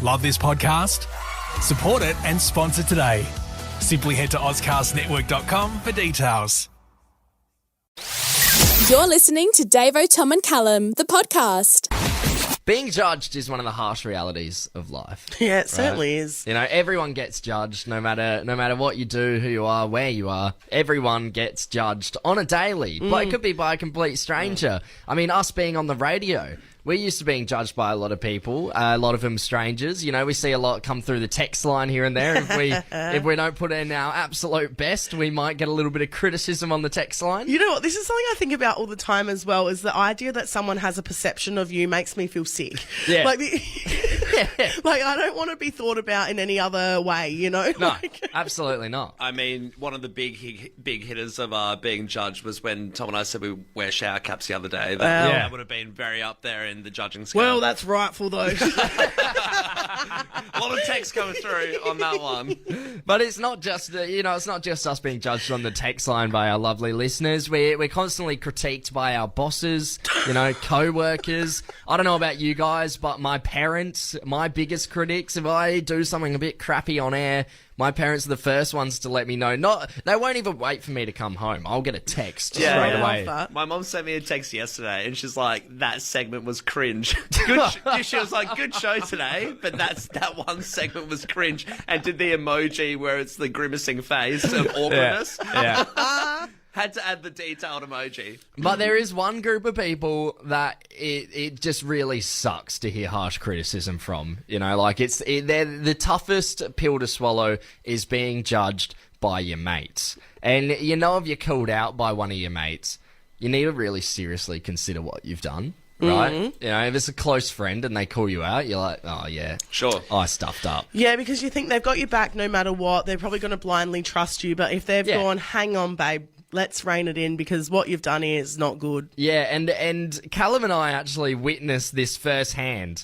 Love this podcast? Support it and sponsor today. Simply head to ozcastnetwork.com for details. You're listening to Davo, Tom and Callum, the podcast. Being judged is one of the harsh realities of life. Yeah, it certainly is. You know, everyone gets judged, no matter what you do, who you are, where you are. Everyone gets judged on a daily. But it could be by a complete stranger. I mean, us being on the radio, we're used to being judged by a lot of people, a lot of them strangers. You know, we see a lot come through the text line here and there. If we don't put in our absolute best, we might get a little bit of criticism on the text line. You know what? This is something I think about all the time as well, is the idea that someone has a perception of you makes me feel sick. Yeah. Like, like I don't want to be thought about in any other way, you know? No, absolutely not. I mean, one of the big hitters of being judged was when Tom and I said we wear shower caps the other day. That would have been very up there in the judging scale. Well, that's rightful, though. A lot of text coming through on that one. But it's not just it's not just us being judged on the text line by our lovely listeners. We're constantly critiqued by our bosses, co-workers. I don't know about you guys, but my parents, my biggest critics, if I do something a bit crappy on air, my parents are the first ones to let me know. They won't even wait for me to come home. I'll get a text straight away. My mom sent me a text yesterday, and she's like, "That segment was cringe." She was like, "Good show today, but that one segment was cringe." And did the emoji where it's the grimacing face of awkwardness. Yeah. Had to add the detailed emoji. But there is one group of people that it just really sucks to hear harsh criticism from. They're the toughest pill to swallow is being judged by your mates. And if you're called out by one of your mates, you need to really seriously consider what you've done. Right? Mm-hmm. If it's a close friend and they call you out, you're like, oh, yeah. Sure. I stuffed up. Yeah, because you think they've got your back no matter what. They're probably going to blindly trust you. But if they've gone, hang on, babe, let's rein it in because what you've done here is not good. Yeah, and Callum and I actually witnessed this firsthand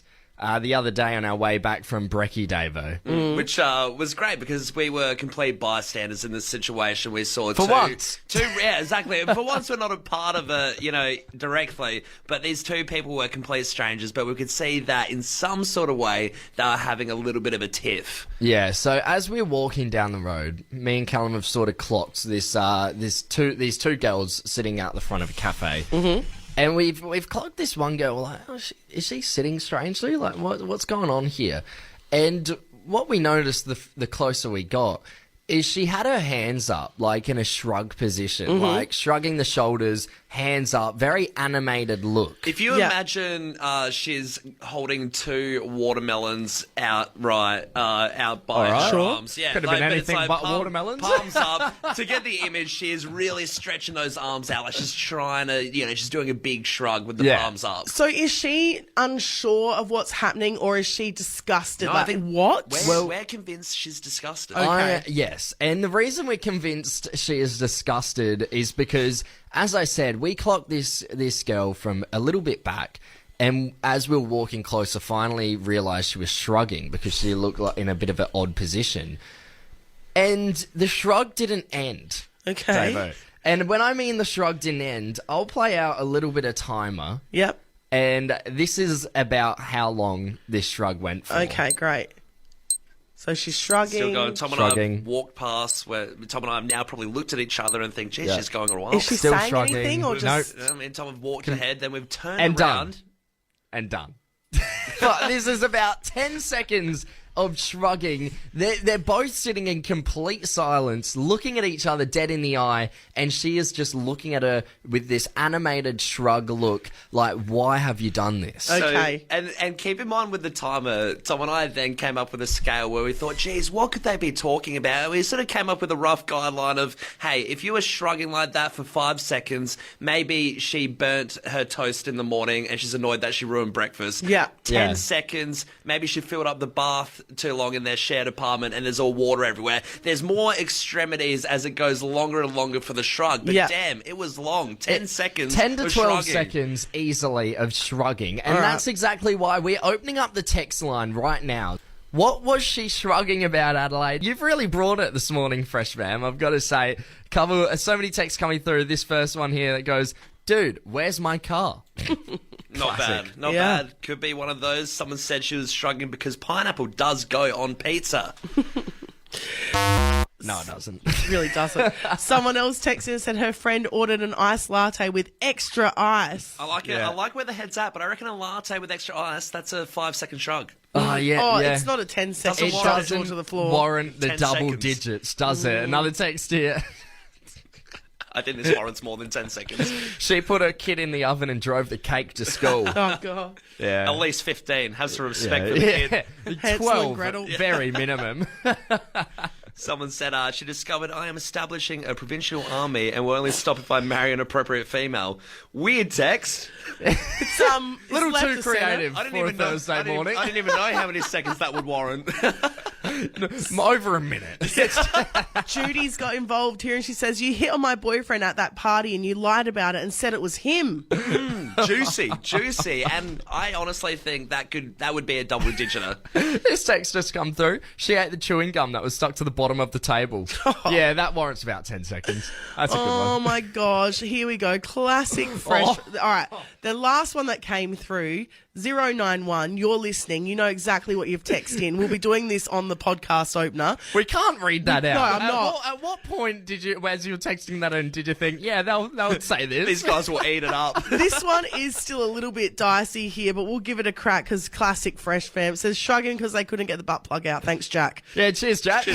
the other day on our way back from Brekkie, Davo. Which was great because we were complete bystanders in this situation. We saw once. Yeah, exactly. For once we're not a part of it, directly, but these two people were complete strangers, but we could see that in some sort of way they were having a little bit of a tiff. Yeah, so as we're walking down the road, me and Callum have sort of clocked these two girls sitting out the front of a cafe. Mm-hmm. And we've clocked this one girl, like, is she sitting strangely? Like, what's going on here? And what we noticed the closer we got is she had her hands up, like in a shrug position, like shrugging the shoulders, hands up, very animated look. If you imagine she's holding two watermelons out by her arms. Yeah, could have been anything but watermelons. Palms up. To get the image, she is really stretching those arms out, like she's trying to, she's doing a big shrug with the palms up. So is she unsure of what's happening or is she disgusted? No, like, I think what? We're convinced she's disgusted. Okay. Yes, and the reason we're convinced she is disgusted is because, as I said, we clocked this girl from a little bit back, and as we were walking closer, finally realised she was shrugging because she looked like in a bit of an odd position. And the shrug didn't end. Okay. Davo. And when I mean the shrug didn't end, I'll play out a little bit of timer. Yep. And this is about how long this shrug went for. Okay, great. So she's shrugging. Still going. Tom and I have walked past where Tom and I have now probably looked at each other and think, geez, she's going a while. Is she Still saying shrugging. anything or just... I mean, Tom have walked ahead, then we've turned and around. And done. But this is about 10 seconds of shrugging. They're both sitting in complete silence, looking at each other dead in the eye, and she is just looking at her with this animated shrug look, like, why have you done this? Okay. So, and keep in mind with the timer, Tom and I then came up with a scale where we thought, geez, what could they be talking about? We sort of came up with a rough guideline of, hey, if you were shrugging like that for 5 seconds, maybe she burnt her toast in the morning and she's annoyed that she ruined breakfast. Yeah. 10 seconds, maybe she filled up the bath too long in their shared apartment and there's all water everywhere. There's more extremities as it goes longer and longer for the shrug. But damn, it was long. 10 seconds. 10 to 12 shrugging. seconds easily of shrugging. And that's exactly why we're opening up the text line right now. What was she shrugging about, Adelaide? You've really brought it this morning, Fresh Fam. I've got to say, so many texts coming through. This first one here that goes, dude, where's my car? Not Classic. bad. Not Yeah. bad. Could be one of those. Someone said she was shrugging because pineapple does go on pizza. No, it doesn't. It really doesn't. Someone else texted and said her friend ordered an iced latte with extra ice. I like it. Yeah. I like where the head's at, but I reckon a latte with extra ice, that's a 5-second shrug. Oh, yeah, Oh, yeah. it's not a 10-second It shot doesn't to the floor. warrant the 10 double seconds. digits, does it? Another text here. I think this warrants more than 10 seconds. She put her kid in the oven and drove the cake to school. Oh, God. Yeah. At least 15. Have some respect for the kid. Hansel and 12, Gretel. very minimum. Someone said, she discovered I am establishing a provincial army and will only stop if I marry an appropriate female. Weird text. It's, Little left too of centre. creative for a Thursday morning. I didn't even know how many seconds that would warrant. Over a minute. Judy's got involved here and she says, you hit on my boyfriend at that party and you lied about it and said it was him. Juicy. And I honestly think that would be a double digiter. This text just come through. She ate the chewing gum that was stuck to the bottom of the table. Yeah, that warrants about 10 seconds. That's a good Oh one. my gosh, here we go. Classic fresh. All right, the last one that came through, 091, you're listening. You know exactly what you've texted in. We'll be doing this on the podcast opener. We can't read that out. No, I'm not. At what point did you, as you were texting that in, did you think, yeah, they'll say this? These guys will eat it up. This one is still a little bit dicey here, but we'll give it a crack because classic fresh fam. It says shrugging because they couldn't get the butt plug out. Thanks, Jack. Yeah, cheers, Jack.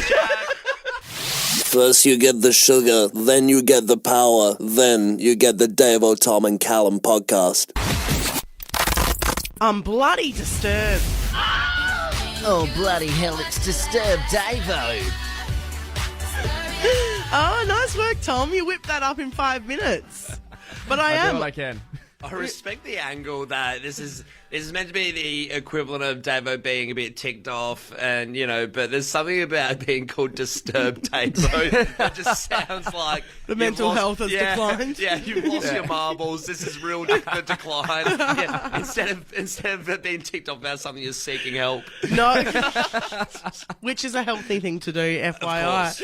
First you get the sugar, then you get the power, then you get the Davo, Tom and Callum podcast. I'm bloody disturbed. Oh, bloody hell, it's Disturbed Davo. Oh, nice work, Tom. You whipped that up in 5 minutes. But I I do am. what I can. I respect the angle that this is meant to be the equivalent of Davo being a bit ticked off, and but there's something about being called Disturbed Davo that just sounds like The you've mental lost- health has declined. Yeah, you've lost your marbles. This is real the decline. Yeah, instead of it being ticked off about something, you're seeking help. No. Which is a healthy thing to do, FYI.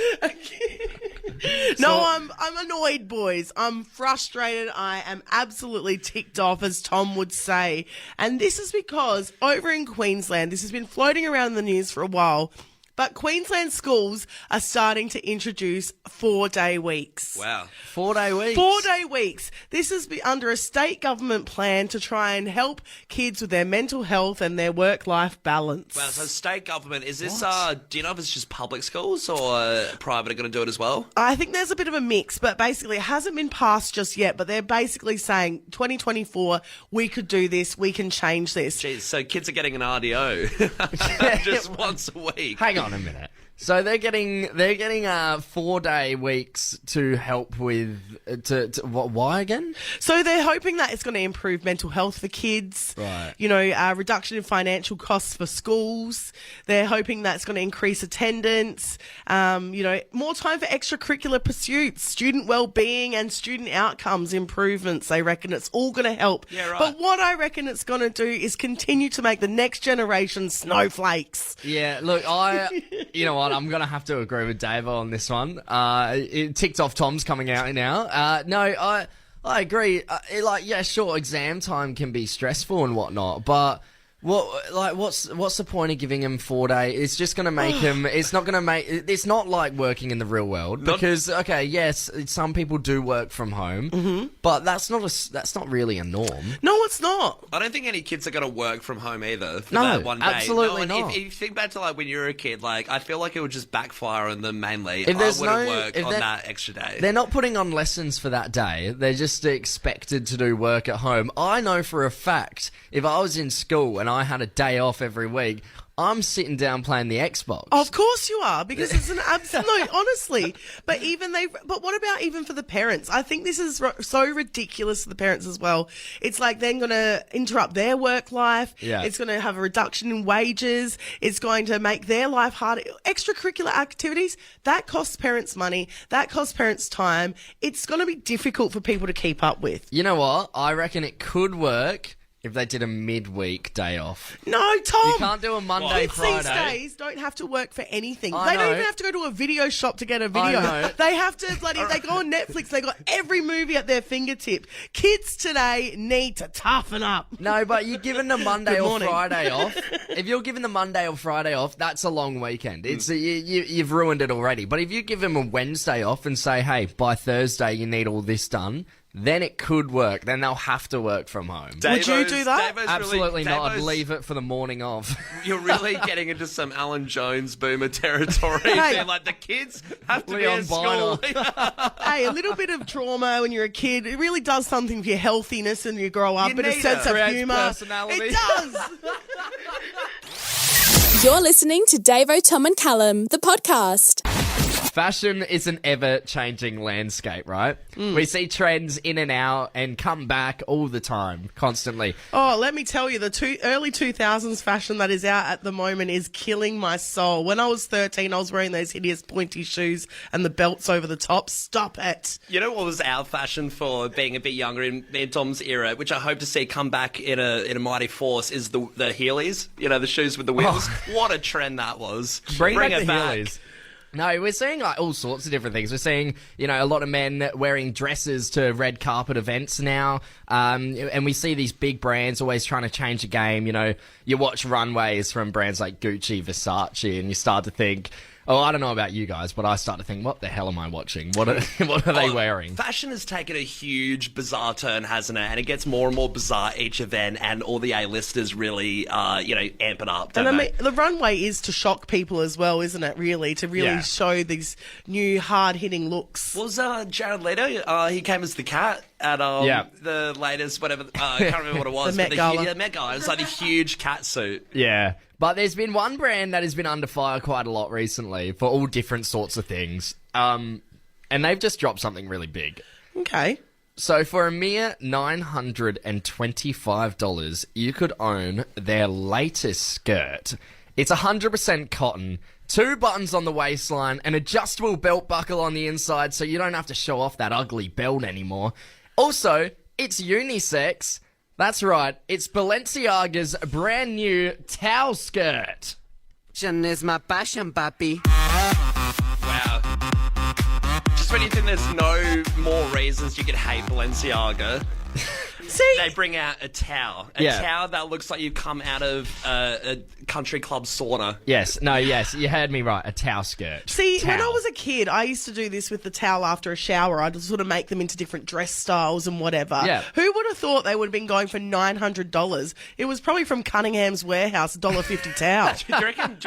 No, I'm annoyed, boys. I'm frustrated. I am absolutely ticked off, as Tom would say. And this is because over in Queensland, this has been floating around in the news for a while, but Queensland schools are starting to introduce 4-day weeks. Wow. 4-day weeks. 4-day weeks. This is under a state government plan to try and help kids with their mental health and their work-life balance. Wow, so state government, is this, do you know if it's just public schools or private are going to do it as well? I think there's a bit of a mix, but basically it hasn't been passed just yet, but they're basically saying 2024, we could do this, we can change this. Jeez, so kids are getting an RDO just once a week. Hang on a minute. So they're getting 4-day weeks to help with what? Why again? So they're hoping that it's going to improve mental health for kids. Right. Reduction in financial costs for schools. They're hoping that's going to increase attendance. More time for extracurricular pursuits, student well-being and student outcomes improvements. They reckon it's all going to help. Yeah, right. But what I reckon it's going to do is continue to make the next generation snowflakes. Yeah, look, you know what, I'm going to have to agree with Davo on this one. It ticked off Tom's coming out now. No, I agree. Sure, exam time can be stressful and whatnot, but what's the point of giving him 4 days? It's just going to make him. It's not going to make. It's not like working in the real world because yes, some people do work from home, but that's not really a norm. No, it's not. I don't think any kids are going to work from home either for No, that one day. absolutely and not. If you think back to when you were a kid, I feel like it would just backfire on them mainly. If I there's wouldn't no- work if on there- that extra day. They're not putting on lessons for that day. They're just expected to do work at home. I know for a fact, if I was in school and I had a day off every week, I'm sitting down playing the Xbox. Of course you are, because it's an absolute, honestly. But what about even for the parents? I think this is so ridiculous for the parents as well. It's like they're going to interrupt their work life. Yeah. It's going to have a reduction in wages. It's going to make their life harder. Extracurricular activities, that costs parents money. That costs parents time. It's going to be difficult for people to keep up with. You know what? I reckon it could work if they did a midweek day off. No, Tom. You can't do a Monday, Kids Friday. these days don't have to work for anything. I They don't know. even have to go to a video shop to get a video. know. They have to they go on Netflix. They got every movie at their fingertip. Kids today need to toughen up. No, but you're given the Monday Good or morning. Friday off. If you're given the Monday or Friday off, that's a long weekend. It's you've ruined it already. But if you give them a Wednesday off and say, hey, by Thursday you need all this done, then it could work. Then they'll have to work from home. Would you do that? Absolutely not. I'd Davo's- leave it for the morning of. You're really getting into some Alan Jones boomer territory. Hey. They're like, the kids have to Leon be at school. Hey, a little bit of trauma when you're a kid, it really does something for your healthiness and you grow up. You Bit of need sense it. of Creates humour. personality. It does. You're listening to Davo, Tom and Callum, the podcast. Fashion is an ever-changing landscape, right? We see trends in and out and come back all the time, constantly. Oh, let me tell you, the early 2000s fashion that is out at the moment is killing my soul. When I was 13, I was wearing those hideous pointy shoes and the belts over the top. Stop it. You know what was our fashion for being a bit younger in Tom's era, which I hope to see come back in a mighty force, is the Heelys. You know, the shoes with the wheels. What a trend that was. Bring back it the back. Heelys. No, we're seeing like all sorts of different things. We're seeing, a lot of men wearing dresses to red carpet events now. And we see these big brands always trying to change the game. You watch runways from brands like Gucci, Versace, and you start to think, oh, I don't know about you guys, but I start to think, what the hell am I watching? What are they wearing? Fashion has taken a huge bizarre turn, hasn't it? And it gets more and more bizarre each event, and all the A-listers really, amp it up, don't And I they? mean, the runway is to shock people as well, isn't it, really? To really Yeah. show these new hard-hitting looks. What was Jared Leto? He came as the cat at the latest, whatever. I can't remember what it was. The Met but Gala. The Met Gala. It's like a huge cat suit. Yeah. But there's been one brand that has been under fire quite a lot recently for all different sorts of things. And they've just dropped something really big. Okay. So for a mere $925, you could own their latest skirt. It's 100% cotton, 2 buttons on the waistline, an adjustable belt buckle on the inside so you don't have to show off that ugly belt anymore. Also, it's unisex. That's right, it's Balenciaga's brand new towel skirt. Fashion is my passion, papi. Wow. Just when you think there's no more reasons you could hate Balenciaga, See, they bring out a towel. A Yeah. towel that looks like you've come out of a country club sauna. Yes, you heard me right, a towel skirt. when I Towel. was a kid, I used to do this with the towel after a shower. I'd sort of make them into different dress styles and whatever. Yeah. Who would have thought they would have been going for $900? It was probably from Cunningham's Warehouse, $1.50 towel. Do you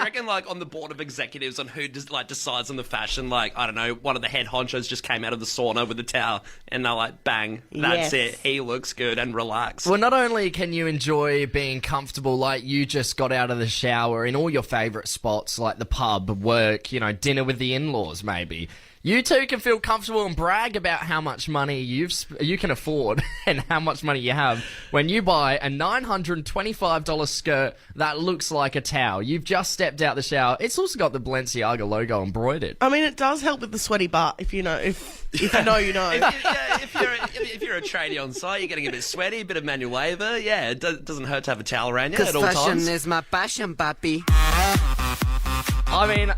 reckon, like, on the board of executives on who decides on the fashion, like, I don't know, one of the head honchos just came out of the sauna with a towel, and they're like, bang, that's Yes. it. He looks good and relaxed. Well, not only can you enjoy being comfortable like you just got out of the shower in all your favourite spots like the pub, work, dinner with the in-laws maybe, you too can feel comfortable and brag about how much money you can afford and how much money you have when you buy a $925 skirt that looks like a towel. You've just stepped out the shower. It's also got the Balenciaga logo embroidered. I mean, it does help with the sweaty butt, if you know, if you know, you know. If you're a tradie on site, you're getting a bit sweaty, a bit of manual labour. Yeah, it doesn't hurt to have a towel around you at all Fashion times. is my passion, papi. I mean,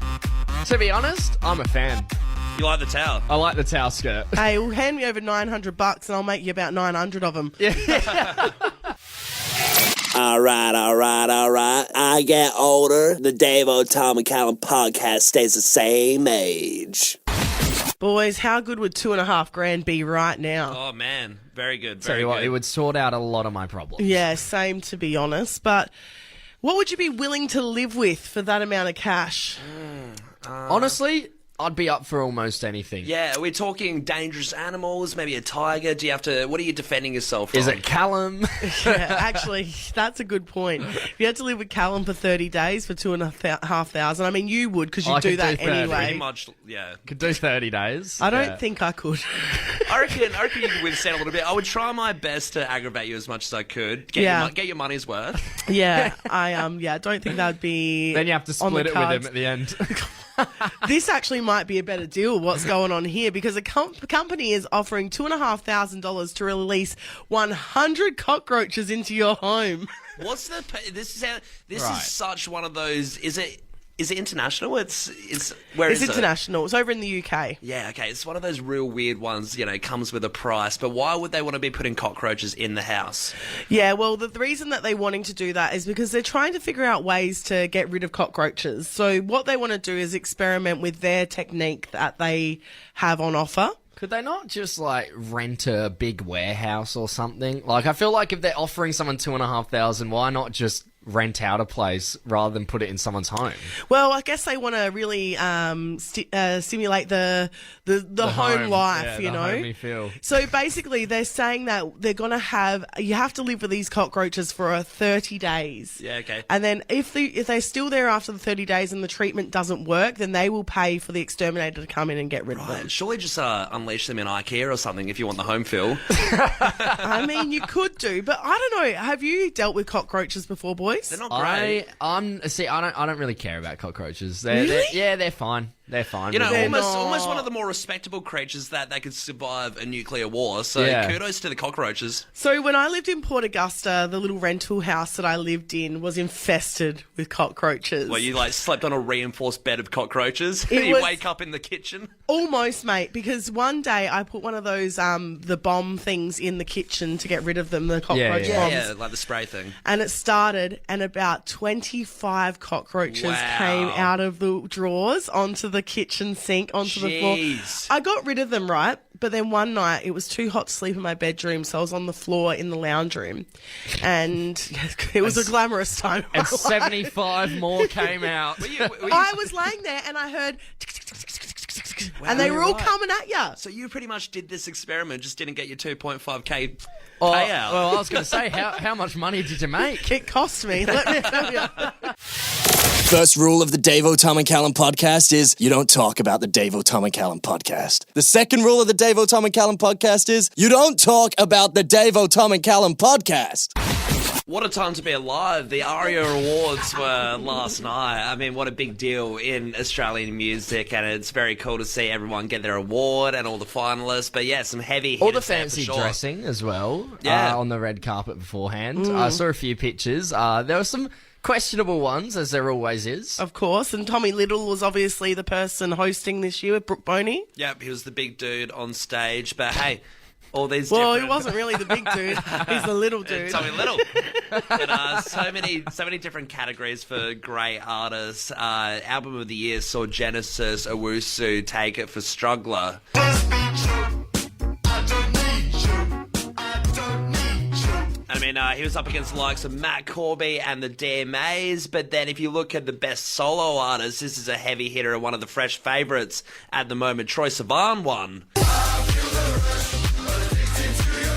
to be honest, I'm a fan. You like the towel? I like the towel skirt. Hey, well, hand me over $900 and I'll make you about 900 of them. Alright. I get older. The Davo, Tom and Callum podcast stays the same age. Boys, how good would $2,500 be right now? Oh, man. Very good. Tell Very you what, good. it would sort out a lot of my problems. Yeah, same to be honest. But what would you be willing to live with for that amount of cash? Honestly, I'd be up for almost anything. Yeah, we're talking dangerous animals, maybe a tiger. Do you have to... What are you defending yourself from? Is it Callum? Yeah, actually, that's a good point. If you had to live with Callum for 30 days for $2,500, I mean, you would because you I do could that do 30. Pretty anyway. much, yeah. Could do 30 days. I don't Yeah. think I could. I reckon you could withstand a little bit. I would try my best to aggravate you as much as I could. Get your money's worth. Yeah, I don't think that would be. Then you have to on the split it with him cards. at the end. This actually might be a better deal, what's going on here, because a company is offering $2,500 to release 100 cockroaches into your home. What's the? This Right. is such one of those. Is it international? It's where It's is international. It's over in the UK. Yeah, okay. It's one of those real weird ones. It comes with a price. But why would they want to be putting cockroaches in the house? Yeah, well, the reason that they're wanting to do that is because they're trying to figure out ways to get rid of cockroaches. So what they want to do is experiment with their technique that they have on offer. Could they not just, rent a big warehouse or something? I feel like if they're offering someone $2,500, why not just rent out a place rather than put it in someone's home? Well, I guess they want to really simulate the home life, the you know. homey feel. So basically, they're saying that they're going to you have to live with these cockroaches for 30 days. Yeah, okay. And then if they're still there after the 30 days and the treatment doesn't work, then they will pay for the exterminator to come in and get rid of them. Surely just unleash them in IKEA or something if you want the home feel. I mean, you could do, but I don't know. Have you dealt with cockroaches before, boys? They're not great. I don't really care about cockroaches. Really? They're fine. They're fine. They're Almost not. one of the more respectable creatures that they could survive a nuclear war. So Yeah. kudos to the cockroaches. So when I lived in Port Augusta, the little rental house that I lived in was infested with cockroaches. Well, you slept on a reinforced bed of cockroaches. It You was- wake up in the kitchen. Almost, mate, because one day I put one of those the bomb things in the kitchen to get rid of them, the cockroach yeah. bombs. Yeah, like the spray thing. And it started, and about 25 cockroaches Wow. came out of the drawers onto the kitchen sink, onto the floor. Jeez. I got rid of them, right? But then one night it was too hot to sleep in my bedroom, so I was on the floor in the lounge room, and it was a glamorous time. And 75 more came out. I was laying there and I heard, and they were all coming at you. So you pretty much did this experiment, just didn't get your 2.5k Oh, payout. well, I was going to say, how much money did you make? It cost me. Let me tell you. First rule of the Davo, Tom and Callum podcast is you don't talk about the Davo, Tom and Callum podcast. The second rule of the Davo, Tom and Callum podcast is you don't talk about the Davo, Tom and Callum podcast. What a time to be alive. The ARIA Awards were last night. I mean, what a big deal in Australian music, and it's very cool to see everyone get their award and all the finalists. But yeah, some heavy hitters All the there for fancy sure. dressing as well. Yeah. On the red carpet beforehand. I saw a few pictures. There were some questionable ones, as there always is. Of course, and Tommy Little was obviously the person hosting this year with Brooke Boney. Yep, he was the big dude on stage. But hey, all these Well, different... he wasn't really the big dude. He's the little dude. Tommy Little. But so many different categories for great artists. Album of the year saw Genesis, Owusu take it for Struggler. I mean, he was up against the likes of Matt Corby and the DMAs, but then if you look at the best solo artists, this is a heavy hitter and one of the fresh favourites at the moment. Troye Sivan won.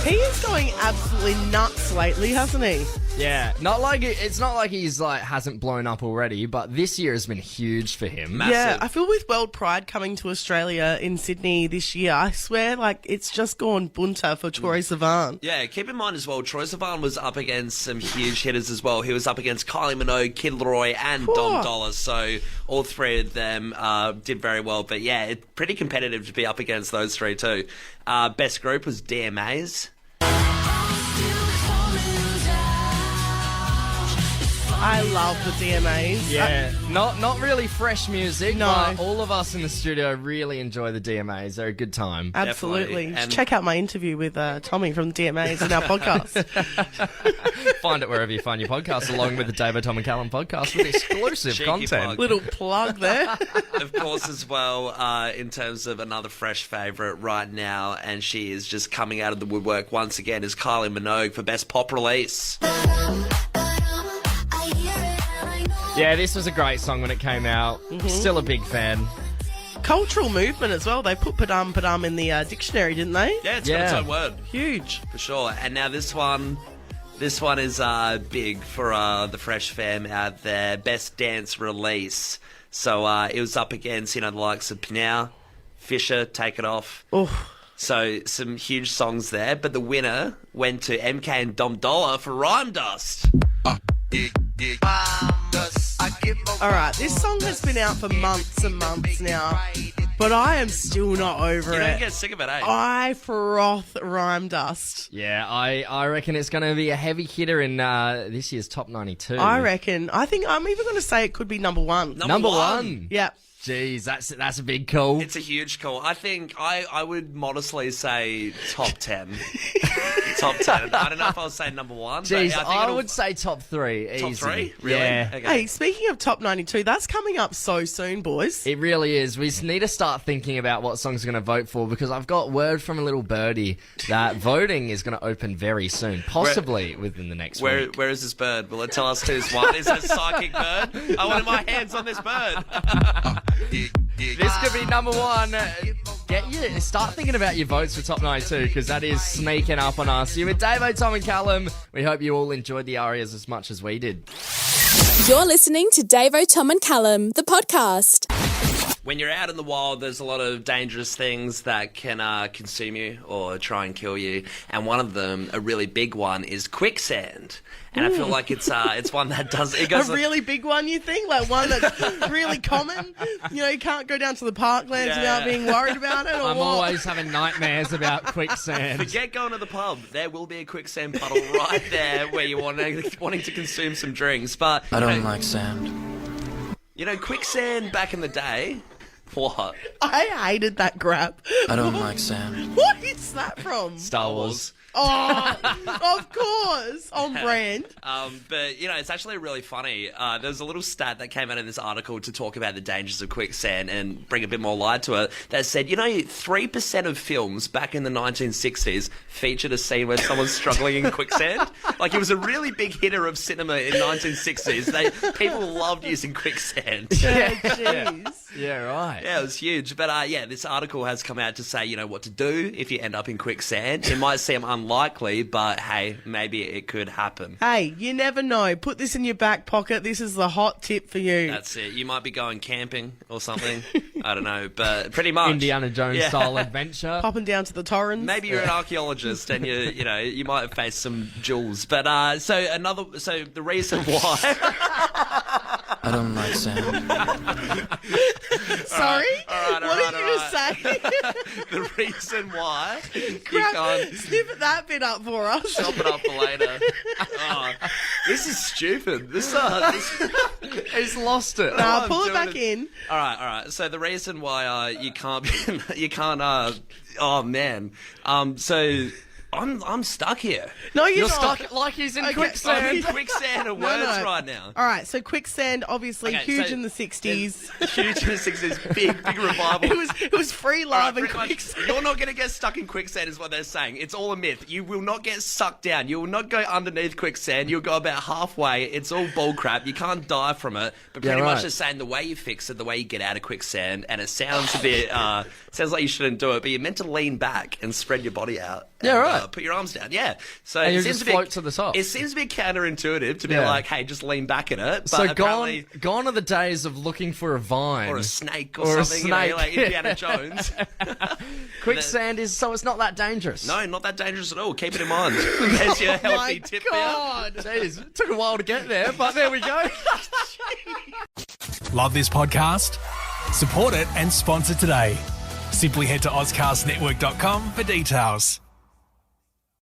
He is going absolutely nuts lately, hasn't he? Yeah, it's not like he's hasn't blown up already, but this year has been huge for him. Massive. Yeah, I feel with World Pride coming to Australia in Sydney this year, I swear, it's just gone bunter for Troye Sivan. Yeah, keep in mind as well, Troye Sivan was up against some huge hitters as well. He was up against Kylie Minogue, Kid Laroi, and Dom Dollar. So all three of them did very well. But yeah, it's pretty competitive to be up against those three too. Best group was DMAs. I love the DMAs. Yeah, not really fresh music, No. but all of us in the studio really enjoy the DMAs. They're a good time. Absolutely. Definitely. And- Check out my interview with Tommy from the DMAs in our podcast. Find it wherever you find your podcast, along with the Davo, Tom and Callum podcast with exclusive Cheeky content. plug. Little plug there. Of course, as well, in terms of another fresh favourite right now, and she is just coming out of the woodwork once again, is Kylie Minogue for Best Pop Release. Yeah, this was a great song when it came out. Still a big fan. Cultural movement as well. They put padam padam in the dictionary, didn't they? Yeah, it's got its Yeah. own word. Huge. For sure. And now this one is big for the fresh fam out there. Best Dance Release. So it was up against, the likes of Pinau, Fisher, Take It Off. Oh, So some huge songs there. But the winner went to MK and Dom Dollar for Rhyme Dust. All right, this song has been out for months and months now, but I am still not over You it. don't get sick of it, eh? I froth rhyme dust. Yeah, I reckon it's going to be a heavy hitter in this year's Top 92. I think I'm even going to say it could be number one. Number one. Yeah. Jeez, that's a big call. It's a huge call. I think I would modestly say top 10. Top 10. I don't know if I'll say number one. Jeez, but I would say top 3. Top easy. 3? Really? Yeah. Okay. Hey, speaking of Top 92, that's coming up so soon, boys. It really is. We need to start thinking about what songs we're going to vote for because I've got word from a little birdie that voting is going to open very soon, possibly within the next week. Where is this bird? Will it tell us who's won? Is it a psychic bird? I wanted my hands on this bird. This could be number one. Start thinking about your votes for Top 92 because that is sneaking up on us. You're with Davo, Tom and Callum. We hope you all enjoyed the ARIAs as much as we did. You're listening to Davo, Tom and Callum, the podcast. When you're out in the wild, there's a lot of dangerous things that can consume you or try and kill you. And one of them, a really big one, is quicksand. And I feel like it's one that does... It goes A really big one, you think? Like one that's really common? You know, you can't go down to the parklands without being worried about it, or I'm what? always having nightmares about quicksand. Forget going to the pub. There will be a quicksand puddle right there where you're wanting to consume some drinks. But I don't like sand. you know, quicksand back in the day. What? I hated that grab. I don't like sand. What is that from? Star Wars. Oh, of course. On brand. But, you know, it's actually really funny. There's a little stat that came out in this article to talk about the dangers of quicksand and bring a bit more light to it that said, you know, 3% of films back in the 1960s featured a scene where someone's struggling in quicksand. Like, it was a really big hitter of cinema in 1960s. People loved using quicksand. Yeah, jeez. Yeah, right. Yeah, it was huge. But, this article has come out to say, you know, what to do if you end up in quicksand. It might seem unlikely, but, hey, maybe it could happen. Hey, you never know. Put this in your back pocket. This is the hot tip for you. That's it. You might be going camping or something. I don't know, but pretty much. Indiana Jones style adventure. Popping down to the torrents. Maybe you're an archaeologist and you might have faced some jewels. But so the reason why I don't like sand. Sorry? All right, what did you just say? the reason why you Crap, can't snip that bit up for us. chop it up for later. Oh, this is stupid. This He's lost it. Nah, I'm pull it doing back it. in. All right. So the reason why you can't oh man. So I'm stuck here. No, you're Stuck not. like he's in Okay, quicksand. I'm in quicksand of words right now. All right, so quicksand, obviously Okay, huge so- in the 60s. Huge in the 60s, big revival. It was free love and Pretty much, quicksand. you're not going to get stuck in quicksand is what they're saying. It's all a myth. You will not get sucked down. You will not go underneath quicksand. You'll go about halfway. It's all bull crap. You can't die from it. But pretty much they're saying the way you fix it, the way you get out of quicksand, and it sounds a bit, sounds like you shouldn't do it, but you're meant to lean back and spread your body out. And, put your arms down. Yeah. So And it you seems just to be, float to the top. It seems to be counterintuitive to be Yeah. like, hey, just lean back in it. But So apparently, gone are the days of looking for a vine. or a snake Or a something, you know, snake. like Indiana Jones. Quicksand is so it's not that dangerous. No, not that dangerous at all. Keep it in mind. There's your healthy My tip God. Jeez, it took a while to get there, but there we go. Love this podcast? Support it and sponsor today. Simply head to AuscastNetwork.com for details.